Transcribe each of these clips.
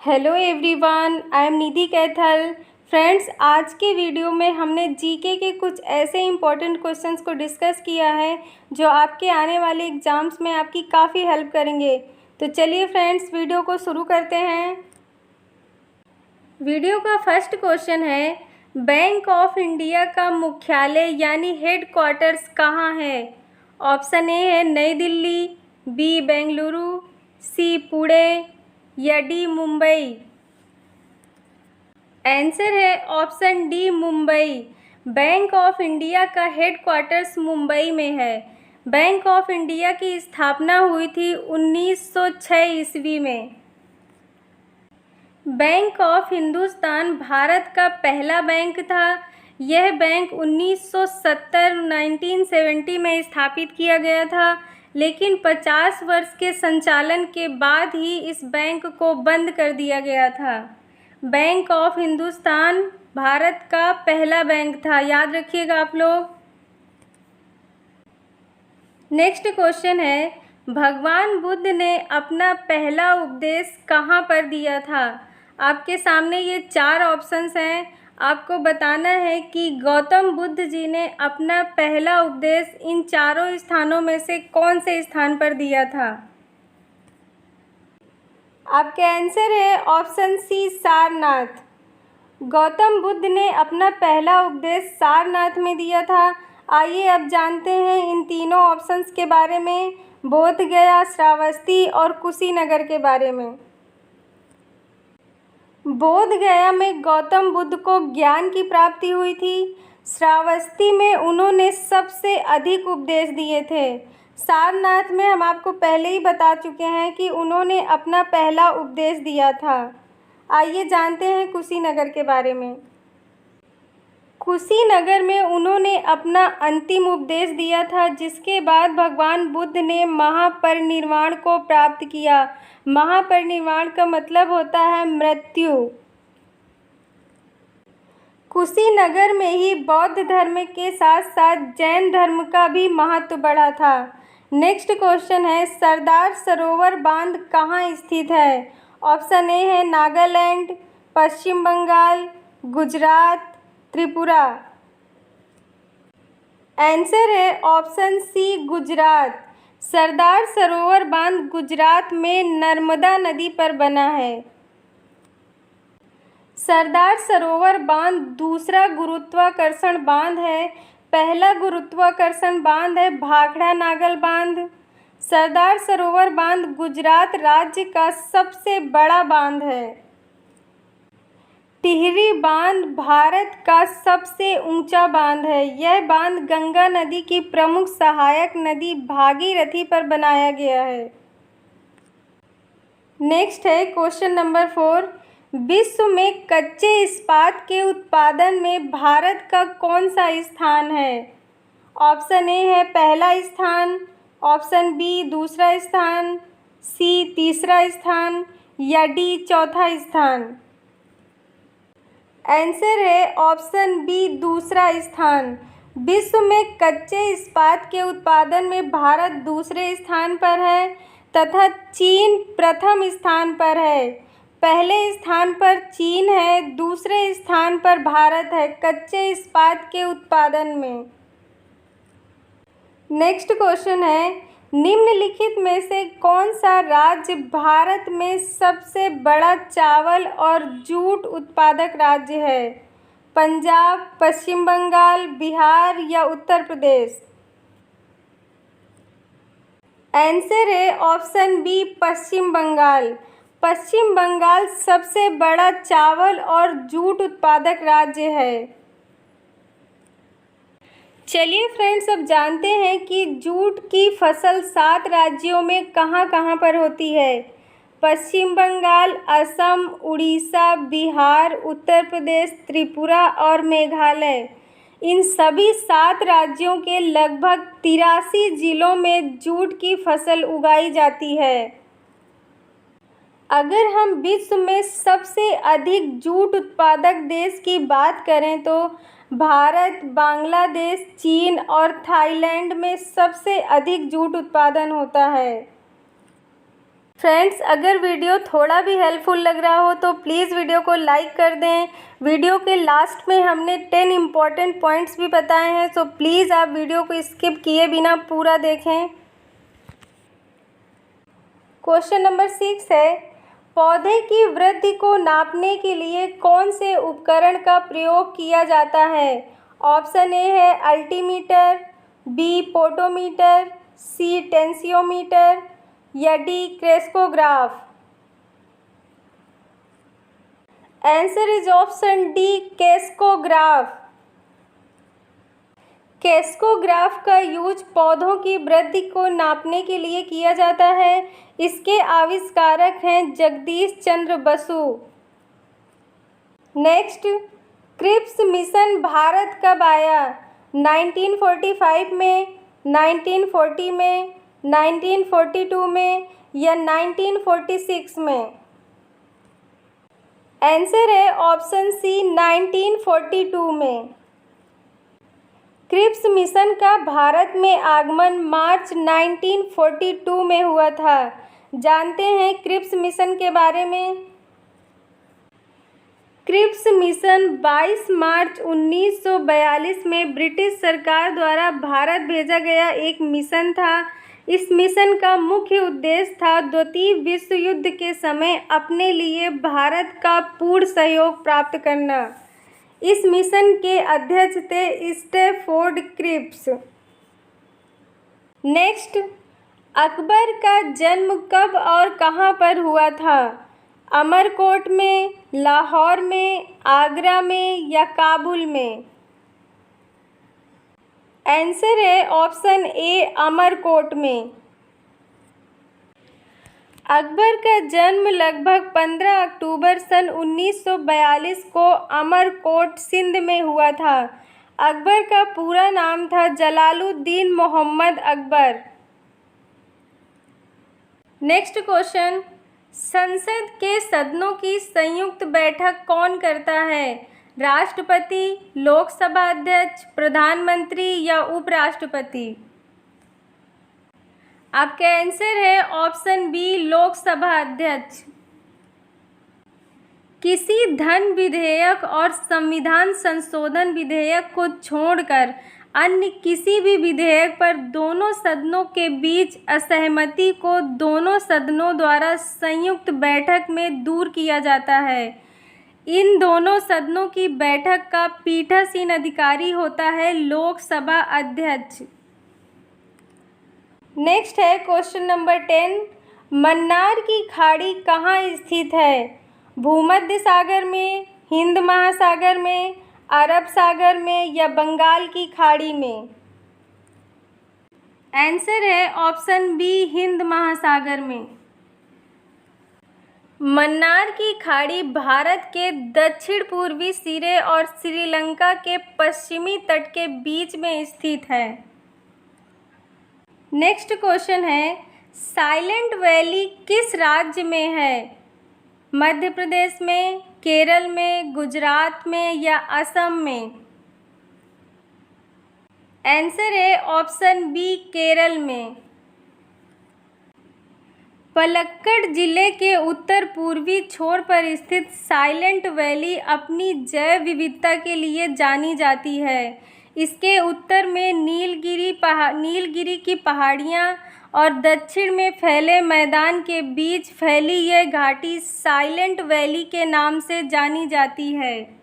Hello everyone, I am Nidhi Kaithal. Friends, आज के video में हमने जीके के कुछ ऐसे इम्पोर्टेंट क्वेश्चंस को डिस्कस किया है जो आपके आने वाले एग्ज़ाम्स में आपकी काफ़ी हेल्प करेंगे। तो चलिए फ्रेंड्स, वीडियो को शुरू करते हैं। वीडियो का फर्स्ट क्वेश्चन है, बैंक ऑफ इंडिया का मुख्यालय यानी हेड क्वार्टर्स कहाँ है? ऑप्शन ए है नई दिल्ली, बी बेंगलुरु, सी पुणे या डी मुंबई। आंसर है option D Mumbai. Bank of India का हेड क्वार्टर्स मुंबई में है। बैंक ऑफ इंडिया की स्थापना हुई थी 1906 ईस्वी में। बैंक ऑफ हिंदुस्तान भारत का पहला बैंक था। यह बैंक 1970 में स्थापित किया गया था, लेकिन 50 वर्ष के संचालन के बाद ही इस बैंक को बंद कर दिया गया था। बैंक ऑफ हिंदुस्तान भारत का पहला बैंक था, याद रखिएगा आप लोग। नेक्स्ट क्वेश्चन है, भगवान बुद्ध ने अपना पहला उपदेश कहाँ पर दिया था? आपके सामने ये 4 ऑप्शंस हैं। आपको बताना है कि गौतम बुद्ध जी ने अपना पहला उपदेश इन चारों स्थानों में से कौन से स्थान पर दिया था? आपके आंसर है ऑप्शन सी सारनाथ। गौतम बुद्ध ने अपना पहला उपदेश सारनाथ में दिया था। आइए अब जानते हैं इन तीनों ऑप्शंस के बारे में, बोध गया, श्रावस्ती और कुशीनगर के बारे में। बोध गया में गौतम बुद्ध को ज्ञान की प्राप्ति हुई थी। श्रावस्ती में उन्होंने सबसे अधिक उपदेश दिए थे। सारनाथ में हम आपको पहले ही बता चुके हैं कि उन्होंने अपना पहला उपदेश दिया था। आइए जानते हैं कुशीनगर के बारे में। कुशीनगर में उन्होंने अपना अंतिम उपदेश दिया था, जिसके बाद भगवान बुद्ध ने महापरिनिर्वाण को प्राप्त किया। महापरिनिर्वाण का मतलब होता है मृत्यु। कुशीनगर में ही बौद्ध धर्म के साथ साथ जैन धर्म का भी महत्व बढ़ा था। नेक्स्ट क्वेश्चन है, सरदार सरोवर बांध कहाँ स्थित है? ऑप्शन ए है नागालैंड, पश्चिम बंगाल, गुजरात, त्रिपुरा। आंसर है ऑप्शन सी गुजरात। सरदार सरोवर बांध गुजरात में नर्मदा नदी पर बना है। सरदार सरोवर बांध दूसरा गुरुत्वाकर्षण बांध है। पहला गुरुत्वाकर्षण बांध है भाखड़ा नागल बांध। सरदार सरोवर बांध गुजरात राज्य का सबसे बड़ा बांध है। टिहरी बांध भारत का सबसे ऊंचा बांध है। यह बांध गंगा नदी की प्रमुख सहायक नदी भागीरथी पर बनाया गया है। नेक्स्ट है क्वेश्चन नंबर 4, विश्व में कच्चे इस्पात के उत्पादन में भारत का कौन सा स्थान है? ऑप्शन ए है पहला स्थान, ऑप्शन बी दूसरा स्थान, सी तीसरा स्थान या डी चौथा स्थान। आंसर है ऑप्शन बी दूसरा स्थान। विश्व में कच्चे इस्पात के उत्पादन में भारत दूसरे स्थान पर है तथा चीन प्रथम स्थान पर है। पहले स्थान पर चीन है, दूसरे स्थान पर भारत है कच्चे इस्पात के उत्पादन में। नेक्स्ट क्वेश्चन है, निम्नलिखित में से कौन सा राज्य भारत में सबसे बड़ा चावल और जूट उत्पादक राज्य है? पंजाब, पश्चिम बंगाल, बिहार या उत्तर प्रदेश। आंसर है ऑप्शन बी पश्चिम बंगाल। पश्चिम बंगाल सबसे बड़ा चावल और जूट उत्पादक राज्य है। चलिए फ्रेंड्स, अब जानते हैं कि जूट की फसल 7 राज्यों में कहाँ कहाँ पर होती है। पश्चिम बंगाल, असम, उड़ीसा, बिहार, उत्तर प्रदेश, त्रिपुरा और मेघालय। इन सभी 7 राज्यों के लगभग 83 जिलों में जूट की फसल उगाई जाती है। अगर हम विश्व में सबसे अधिक जूट उत्पादक देश की बात करें तो भारत, बांग्लादेश, चीन और थाईलैंड में सबसे अधिक जूट उत्पादन होता है। फ्रेंड्स, अगर वीडियो थोड़ा भी हेल्पफुल लग रहा हो तो प्लीज़ वीडियो को लाइक कर दें। वीडियो के लास्ट में हमने 10 इम्पॉर्टेंट पॉइंट्स भी बताए हैं, सो प्लीज़ आप वीडियो को स्किप किए बिना पूरा देखें। क्वेश्चन नंबर 6 है, पौधे की वृद्धि को नापने के लिए कौन से उपकरण का प्रयोग किया जाता है? ऑप्शन ए है अल्टीमीटर, बी पोटोमीटर, सी टेंसियोमीटर या D crescograph. Answer is option D crescograph. Crescograph का यूज पौधों की वृद्धि को नापने के लिए किया जाता है। इसके आविष्कारक हैं Jagdish Chandra Basu. Next, Cripps mission Bharat कब आया? 1945 में, 1940 में, 1942 में या 1946 में? आंसर है ऑप्शन सी 1942 में। क्रिप्स मिशन का भारत में आगमन मार्च 1942 में हुआ था। जानते हैं क्रिप्स मिशन के बारे में। क्रिप्स मिशन 22 मार्च 1942 में ब्रिटिश सरकार द्वारा भारत भेजा गया एक मिशन था। इस मिशन का मुख्य उद्देश्य था द्वितीय विश्व युद्ध के समय अपने लिए भारत का पूर्ण सहयोग प्राप्त करना। इस मिशन के अध्यक्ष थे स्टैफोर्ड क्रिप्स। नेक्स्ट, अकबर का जन्म कब और कहाँ पर हुआ था? अमरकोट में, लाहौर में, आगरा में या काबुल में? आंसर है ऑप्शन ए अमरकोट में। अकबर का जन्म लगभग 15 अक्टूबर सन 1942 को अमरकोट सिंध में हुआ था। अकबर का पूरा नाम था जलालुद्दीन मोहम्मद अकबर। नेक्स्ट क्वेश्चन, संसद के सदनों की संयुक्त बैठक कौन करता है? राष्ट्रपति, लोकसभा अध्यक्ष, प्रधानमंत्री या उपराष्ट्रपति? आपका आंसर है ऑप्शन बी लोकसभा अध्यक्ष। किसी धन विधेयक और संविधान संशोधन विधेयक को छोड़कर अन्य किसी भी विधेयक पर दोनों सदनों के बीच असहमति को दोनों सदनों द्वारा संयुक्त बैठक में दूर किया जाता है। इन दोनों सदनों की बैठक का पीठासीन अधिकारी होता है लोकसभा अध्यक्ष। नेक्स्ट है क्वेश्चन नंबर 10, मन्नार की खाड़ी कहाँ स्थित है? भूमध्य सागर में, हिंद महासागर में, अरब सागर में या बंगाल की खाड़ी में? आंसर है ऑप्शन बी हिंद महासागर में। मन्नार की खाड़ी भारत के दक्षिण पूर्वी सिरे और श्रीलंका के पश्चिमी तट के बीच में स्थित है। नेक्स्ट क्वेश्चन है, साइलेंट वैली किस राज्य में है? मध्य प्रदेश में, केरल में, गुजरात में या असम में? आंसर है ऑप्शन बी केरल में। पलक्कड़ जिले के उत्तर पूर्वी छोर पर स्थित साइलेंट वैली अपनी जैव विविधता के लिए जानी जाती है। इसके उत्तर में नीलगिरी की पहाड़ियाँ और दक्षिण में फैले मैदान के बीच फैली यह घाटी साइलेंट वैली के नाम से जानी जाती है।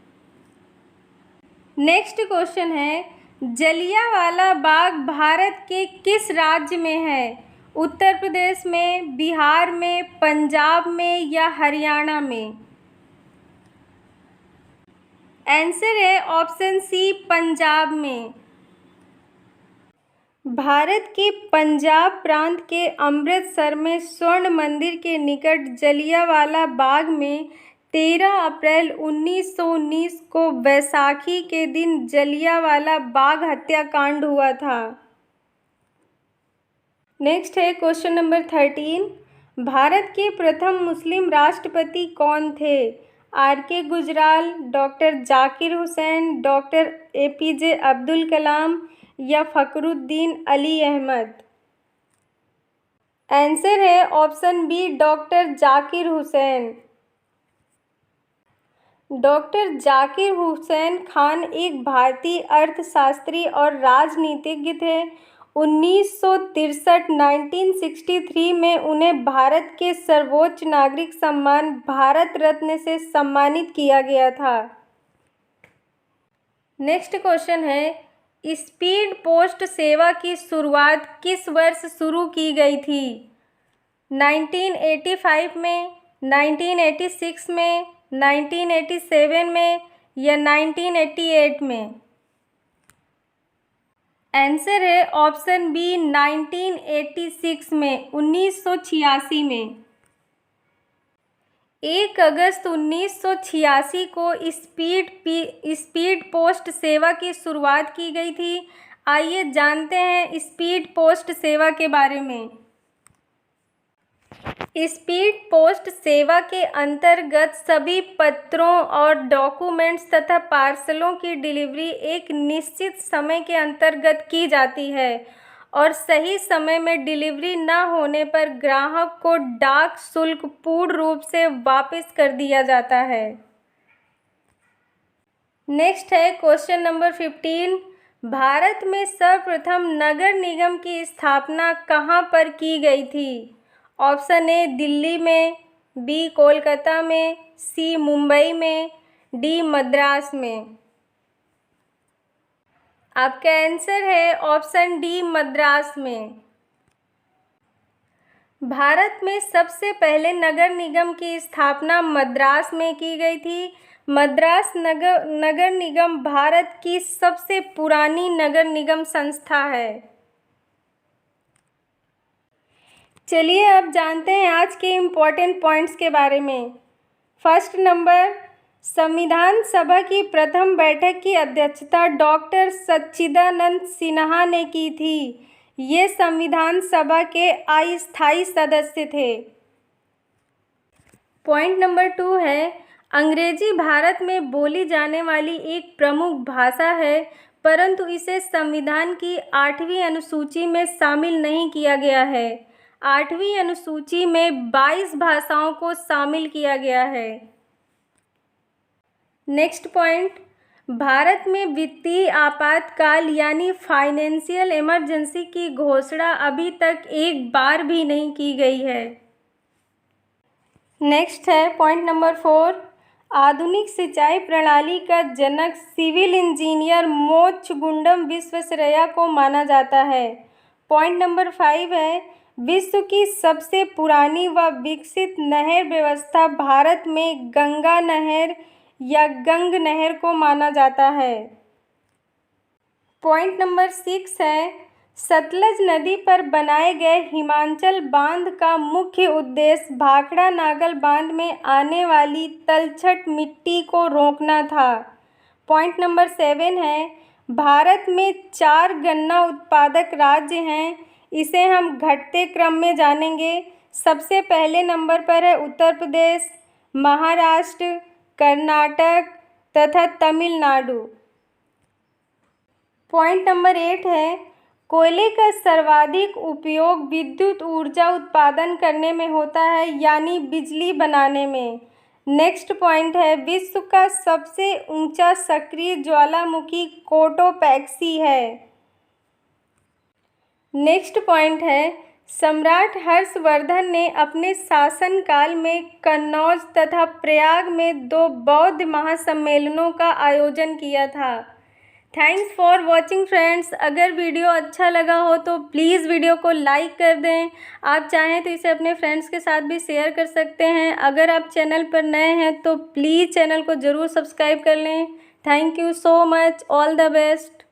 नेक्स्ट क्वेश्चन है, जलियांवाला बाग भारत के किस राज्य में है? उत्तर प्रदेश में, बिहार में, पंजाब में या हरियाणा में? आंसर है ऑप्शन सी पंजाब में। भारत के पंजाब प्रांत के अमृतसर में स्वर्ण मंदिर के निकट जलियांवाला बाग में 13 अप्रैल 1919 को बैसाखी के दिन जलियांवाला बाग हत्याकांड हुआ था। नेक्स्ट है क्वेश्चन नंबर 13, भारत के प्रथम मुस्लिम राष्ट्रपति कौन थे? R K. Gujral, doctor Zakir Hussain, doctor A P J. Abdul Kalam या फ़खरुद्दीन अली अहमद? आंसर है option B doctor Zakir Hussain. Doctor Zakir Hussain Khan एक भारतीय अर्थशास्त्री और राजनीतिज्ञ थे। 1963 में उन्हें भारत के सर्वोच्च नागरिक सम्मान भारत रत्न से सम्मानित किया गया था। नेक्स्ट क्वेश्चन है, स्पीड पोस्ट सेवा की शुरुआत किस वर्ष शुरू की गई थी? 1985 में, 1986 में, 1987 में या 1988 में? आंसर है ऑप्शन बी 1986 में, 1986 में। 1 अगस्त 1986 को स्पीड पोस्ट सेवा की शुरुआत की गई थी। आइए जानते हैं स्पीड पोस्ट सेवा के बारे में। स्पीड पोस्ट सेवा के अंतर्गत सभी पत्रों और डॉक्यूमेंट्स तथा पार्सलों की डिलीवरी एक निश्चित समय के अंतर्गत की जाती है और सही समय में डिलीवरी न होने पर ग्राहक को डाक शुल्क पूर्ण रूप से वापस कर दिया जाता है। नेक्स्ट है क्वेश्चन नंबर 15। भारत में सर्वप्रथम नगर निगम की स्थापना कहाँ पर की गई थी? ऑप्शन ए दिल्ली में, बी कोलकाता में, सी मुंबई में, डी मद्रास में। आपका आंसर है ऑप्शन डी मद्रास में। भारत में सबसे पहले नगर निगम की स्थापना मद्रास में की गई थी। मद्रास नगर निगम भारत की सबसे पुरानी नगर निगम संस्था है। चलिए अब जानते हैं आज के इम्पोर्टेंट पॉइंट्स के बारे में। फर्स्ट नंबर, संविधान सभा की प्रथम बैठक की अध्यक्षता डॉक्टर सच्चिदानंद सिन्हा ने की थी। ये संविधान सभा के अस्थायी सदस्य थे। पॉइंट नंबर 2 है, अंग्रेजी भारत में बोली जाने वाली एक प्रमुख भाषा है, परंतु इसे संविधान की 8वीं अनुसूची में शामिल नहीं किया गया है। 8वीं अनुसूची में 22 भाषाओं को शामिल किया गया है। नेक्स्ट पॉइंट, भारत में वित्तीय आपातकाल यानी फाइनेंशियल इमरजेंसी की घोषणा अभी तक एक बार भी नहीं की गई है। नेक्स्ट है पॉइंट नंबर 4, आधुनिक सिंचाई प्रणाली का जनक सिविल इंजीनियर मोक्षगुंडम विश्वेश्वरैया को माना जाता है। पॉइंट नंबर 5 है, विश्व की सबसे पुरानी व विकसित नहर व्यवस्था भारत में गंगा नहर या गंग नहर को माना जाता है। पॉइंट नंबर 6 है, सतलज नदी पर बनाए गए हिमाचल बांध का मुख्य उद्देश्य भाखड़ा नागल बांध में आने वाली तलछट मिट्टी को रोकना था। पॉइंट नंबर 7 है, भारत में 4 गन्ना उत्पादक राज्य हैं। इसे हम घटते क्रम में जानेंगे। सबसे पहले नंबर पर है उत्तर प्रदेश, महाराष्ट्र, कर्नाटक तथा तमिलनाडु। पॉइंट नंबर 8 है, कोयले का सर्वाधिक उपयोग विद्युत ऊर्जा उत्पादन करने में होता है यानी बिजली बनाने में। नेक्स्ट पॉइंट है, विश्व का सबसे ऊंचा सक्रिय ज्वालामुखी कोटोपैक्सी है। नेक्स्ट पॉइंट है, सम्राट हर्षवर्धन ने अपने शासनकाल में कन्नौज तथा प्रयाग में 2 बौद्ध महासम्मेलनों का आयोजन किया था। Thanks for watching friends. अगर वीडियो अच्छा लगा हो तो प्लीज़ वीडियो को लाइक कर दें। आप चाहें तो इसे अपने फ्रेंड्स के साथ भी शेयर कर सकते हैं। अगर आप चैनल पर नए हैं तो प्लीज़ चैनल को ज़रूर सब्सक्राइब कर लें। Thank you so much. All the best.